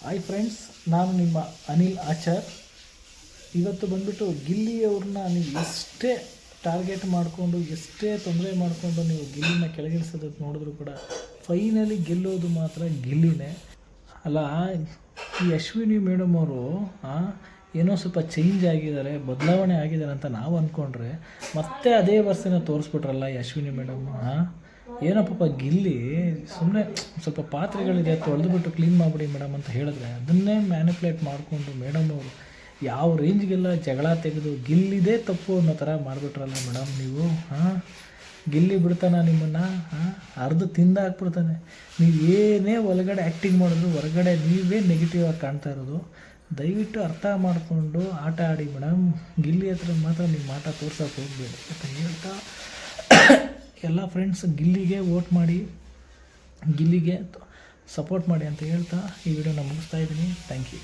Hi friends, ನಾನು ನಿಮ್ಮ ಅನಿಲ್ ಆಚಾರ್. ಇವತ್ತು ಬಂದುಬಿಟ್ಟು ಗಿಲ್ಲಿಯವ್ರನ್ನ ನೀವು ಎಷ್ಟೇ ಟಾರ್ಗೆಟ್ ಮಾಡಿಕೊಂಡು ಎಷ್ಟೇ ತೊಂದರೆ ಮಾಡಿಕೊಂಡು ನೀವು ಗಿಲ್ಲಿನ ಕೆಳಗಿಳಿಸೋದಕ್ಕೆ ನೋಡಿದ್ರು ಕೂಡ ಫೈನಲಿ ಗೆಲ್ಲೋದು ಮಾತ್ರ ಗಿಲ್ಲಿನೇ. ಅಲ್ಲ, ಈ ಅಶ್ವಿನಿ ಮೇಡಮ್ ಅವರು ಏನೋ ಸ್ವಲ್ಪ ಚೇಂಜ್ ಆಗಿದ್ದಾರೆ, ಬದಲಾವಣೆ ಆಗಿದ್ದಾರೆ ಅಂತ ನಾವು ಅಂದ್ಕೊಂಡ್ರೆ ಮತ್ತೆ ಅದೇ ವರ್ಷನ ತೋರಿಸ್ಬಿಟ್ರಲ್ಲ ಈ ಅಶ್ವಿನಿ ಮೇಡಮ್. ಏನೋ ಪಾಪ ಗಿಲ್ಲಿ ಸುಮ್ಮನೆ ಸ್ವಲ್ಪ ಪಾತ್ರೆಗಳಿದೆ ತೊಳೆದುಬಿಟ್ಟು ಕ್ಲೀನ್ ಮಾಡಿಬಿಡಿ ಮೇಡಮ್ ಅಂತ ಹೇಳಿದ್ರೆ ಅದನ್ನೇ ಮ್ಯಾನಿಪ್ಯುಲೇಟ್ ಮಾಡಿಕೊಂಡು ಮೇಡಮ್ ಅವರು ಯಾವ ರೇಂಜ್ಗೆಲ್ಲ ಜಗಳ ತೆಗೆದು ಗಿಲ್ಲಿದೇ ತಪ್ಪು ಅನ್ನೋ ಥರ ಮಾಡಿಬಿಟ್ರಲ್ಲ ಮೇಡಮ್ ನೀವು. ಗಿಲ್ಲಿ ಬಿಡ್ತಾನ ನಿಮ್ಮನ್ನು ಅರ್ಧ ತಿಂದಾಕ್ಬಿಡ್ತಾನೆ. ನೀವು ಏನೇ ಒಳಗಡೆ ಆ್ಯಕ್ಟಿಂಗ್ ಮಾಡಿದ್ರು ಹೊರಗಡೆ ನೀವೇ ನೆಗೆಟಿವ್ ಆಗಿ ಕಾಣ್ತಾ ಇರೋದು. ದಯವಿಟ್ಟು ಅರ್ಥ ಮಾಡಿಕೊಂಡು ಆಟ ಆಡಿ ಮೇಡಮ್. ಗಿಲ್ಲಿ ಹತ್ರ ಮಾತ್ರ ನಿಮ್ಮ ಆಟ ತೋರ್ಸೋಕೆ ಹೋಗಬೇಡಿ ಅಂತ ಹೇಳ್ತಾ ಎಲ್ಲ ಫ್ರೆಂಡ್ಸ್ ಗಿಲ್ಲಿಗೆ ವೋಟ್ ಮಾಡಿ, ಗಿಲ್ಲಿಗೆ ಸಪೋರ್ಟ್ ಮಾಡಿ ಅಂತ ಹೇಳ್ತಾ ಈ ವಿಡಿಯೋನ ಮುಗಿಸ್ತಾ ಇದ್ದೀನಿ. Thank you.